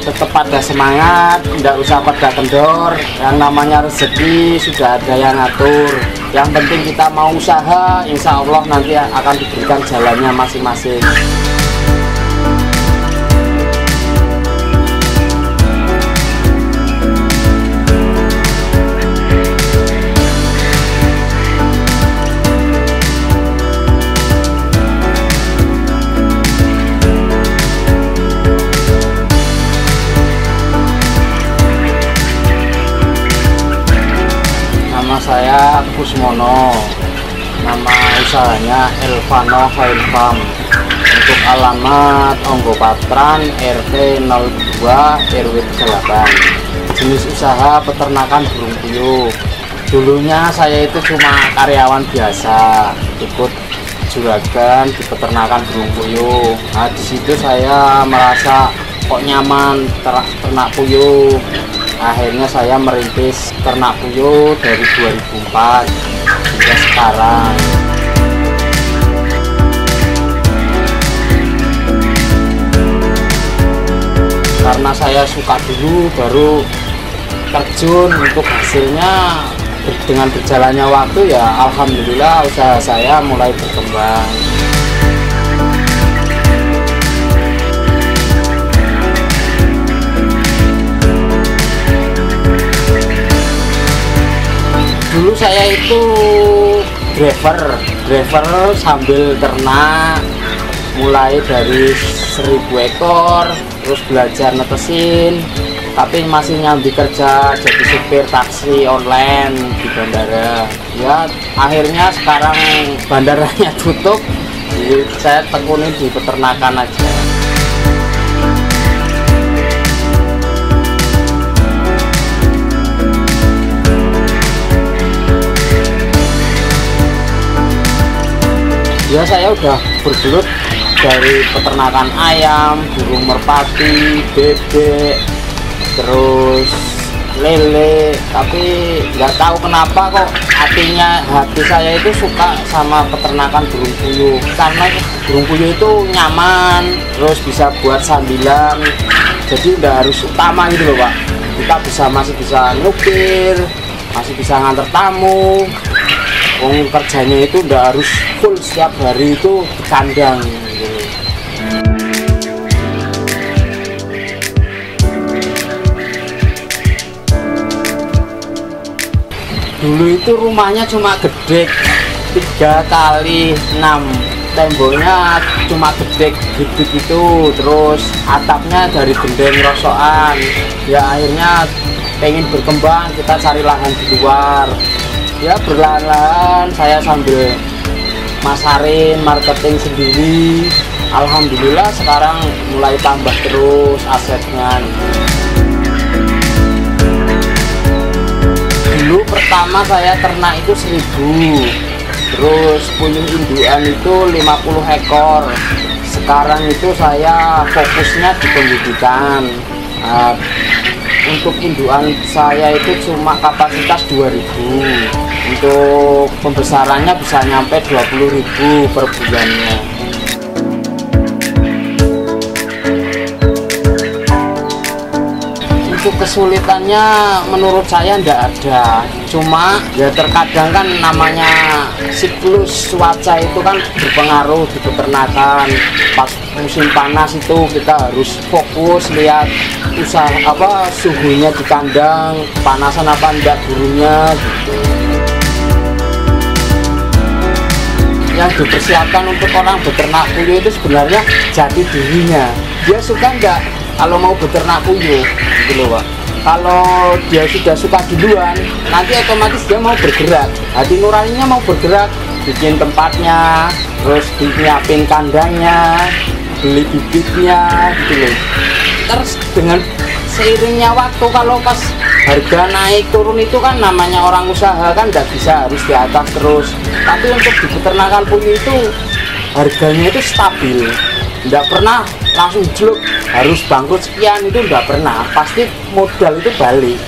tetap pada semangat, tidak usah pada kendor. Yang namanya rezeki sudah ada yang ngatur. Yang penting kita mau usaha, insya Allah nanti akan diberikan jalannya masing-masing. Nama saya Kusmono, nama usahanya Elvano Oil Farm. Untuk alamat Onggopatran RT 02 RW 38. Jenis usaha peternakan burung puyuh. Dulunya saya itu cuma karyawan biasa, ikut juragan di peternakan burung puyuh. Nah, di situ saya merasa kok nyaman ternak puyuh. Akhirnya saya merintis ternak puyuh dari 2004 hingga sekarang. Karena saya suka dulu, baru terjun untuk hasilnya. Dengan berjalannya waktu ya alhamdulillah usaha saya mulai berkembang. Dulu saya itu driver sambil ternak, mulai dari 1000 ekor, terus belajar netesin, tapi masih nyambi kerja jadi supir taksi online di bandara. Ya akhirnya sekarang bandaranya tutup, jadi saya tekuni di peternakan aja. Ya saya udah bergelut dari peternakan ayam, burung merpati, bebek, terus lele, tapi nggak tahu kenapa kok hati saya itu suka sama peternakan burung puyuh. Karena burung puyuh itu nyaman, terus bisa buat sambilan, jadi udah harus utama gitu loh Pak. Kita masih bisa nukir, masih bisa nganter tamu. Kerjanya itu udah harus full setiap hari itu di kandang gitu. Dulu itu rumahnya cuma gede 3x6, temboknya cuma gede gitu, terus atapnya dari gendeng rosokan. Ya akhirnya pengen berkembang, kita cari lahan di luar. Ya perlahan-lahan saya sambil masarin, marketing sendiri. Alhamdulillah sekarang mulai tambah terus asetnya. Dulu pertama saya ternak itu 1000, terus puyuh indukan itu 50 ekor. Sekarang itu saya fokusnya di pembibitan. Untuk indukan saya itu cuma kapasitas 2000. Untuk pembesarannya bisa nyampe 20.000 per bulannya. Untuk kesulitannya menurut saya tidak ada, cuma ya terkadang kan namanya siklus cuaca itu kan berpengaruh di peternakan. Pas musim panas itu kita harus fokus lihat suhunya di kandang, panasan apa enggak burungnya gitu. Yang dipersiapkan untuk orang beternak puyuh itu sebenarnya jati dirinya. Dia suka enggak kalau mau beternak puyuh gitu loh Pak. Kalau dia sudah suka duluan, nanti otomatis dia mau bergerak. Hati nuraninya mau bergerak, bikin tempatnya, terus nyiapin kandangnya, beli bibitnya gitu loh. Terus dengan seiringnya waktu, kalau pas harga naik turun itu kan namanya orang usaha kan nggak bisa harus di atas terus. Tapi untuk di peternakan puyuh itu harganya itu stabil, nggak pernah langsung jelek harus bangkrut sekian, itu nggak pernah, pasti modal itu balik.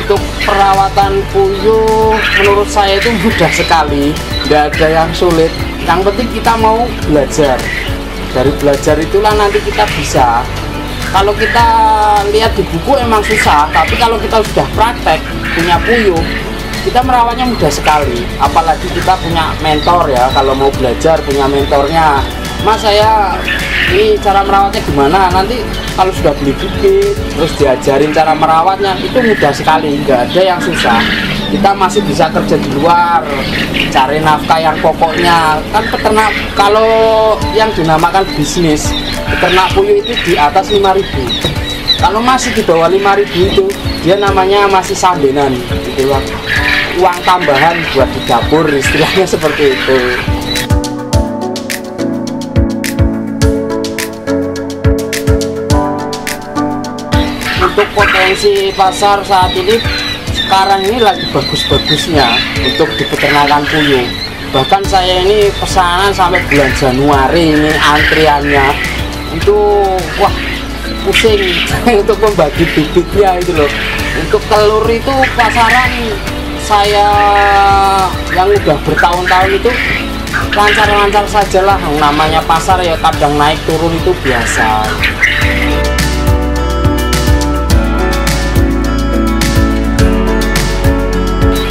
Untuk perawatan puyuh menurut saya itu mudah sekali, tidak ada yang sulit. Yang penting kita mau belajar. Dari belajar itulah nanti kita bisa. Kalau kita lihat di buku emang susah, tapi kalau kita sudah praktek punya puyuh, kita merawatnya mudah sekali. Apalagi kita punya mentor ya, kalau mau belajar punya mentornya. Mas, saya ini cara merawatnya gimana? Nanti kalau sudah beli bibit terus diajarin cara merawatnya, itu mudah sekali, nggak ada yang susah. Kita masih bisa kerja di luar, cari nafkah yang pokoknya. Kan peternak, kalau yang dinamakan bisnis peternak puyuh itu di atas 5.000. Kalau masih di bawah 5.000 itu dia namanya masih sambenan gitu, uang tambahan buat di dapur, istilahnya seperti itu. Untuk potensi pasar saat ini, sekarang ini lagi bagus-bagusnya untuk di peternakan puyuh. Bahkan saya ini pesanan sampai bulan Januari ini antriannya itu wah pusing untuk membagi bibitnya itu loh. Untuk telur itu pasaran saya yang udah bertahun-tahun itu lancar-lancar sajalah. Namanya pasar ya kadang naik turun itu biasa.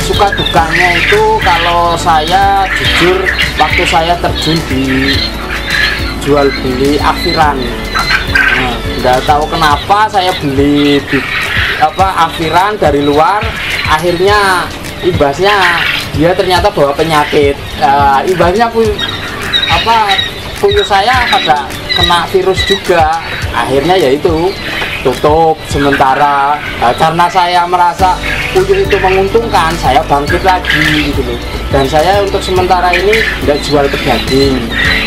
Suka dukanya itu kalau saya jujur, waktu saya terjun di jual beli akhiran, nggak tahu kenapa saya beli akhiran dari luar, akhirnya imbasnya dia ternyata bawa penyakit. Imbasnya puyuh saya pada kena virus juga, akhirnya yaitu tutup sementara. Karena saya merasa puyuh itu menguntungkan, saya bangkit lagi gitu loh. Dan saya untuk sementara ini tidak jual pedaging,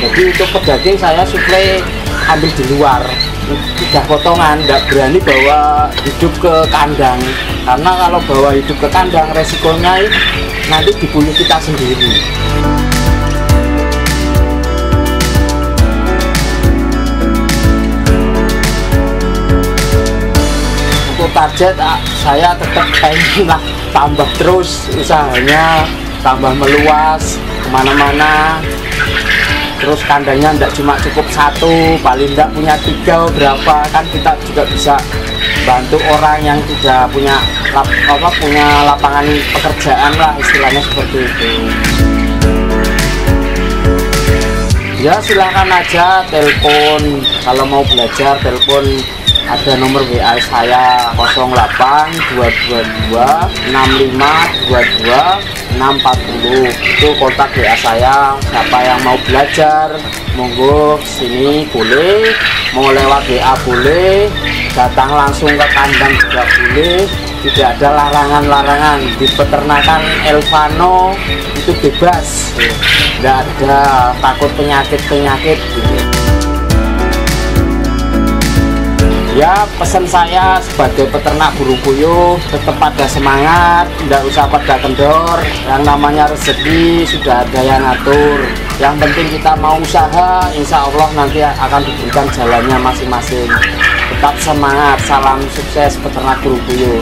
jadi untuk pedaging saya suplai ambil di luar, tidak potongan, tidak berani bawa hidup ke kandang, karena kalau bawa hidup ke kandang resikonya nanti di puyuh kita sendiri. Untuk target saya tetap pengen lah tambah terus usahanya, tambah meluas kemana-mana. Terus kandangnya tidak cuma cukup satu, paling tidak punya 3 berapa, kan kita juga bisa bantu orang yang tidak punya punya lapangan pekerjaan lah, istilahnya seperti itu. Ya silahkan aja telepon, kalau mau belajar telepon, ada nomor WA saya 08222 6522 640. Itu kontak WA saya. Siapa yang mau belajar monggo sini boleh, mau lewat WA boleh, datang langsung ke kandang juga boleh, tidak ada larangan-larangan. Di peternakan Elvano itu bebas, tidak ada takut penyakit-penyakit gitu. Ya pesan saya sebagai peternak burung puyuh, tetap pada semangat, tidak usah pada kendor. Yang namanya rezeki sudah ada yang ngatur. Yang penting kita mau usaha, insya Allah nanti akan diberikan jalannya masing-masing. Tetap semangat, salam sukses peternak burung puyuh.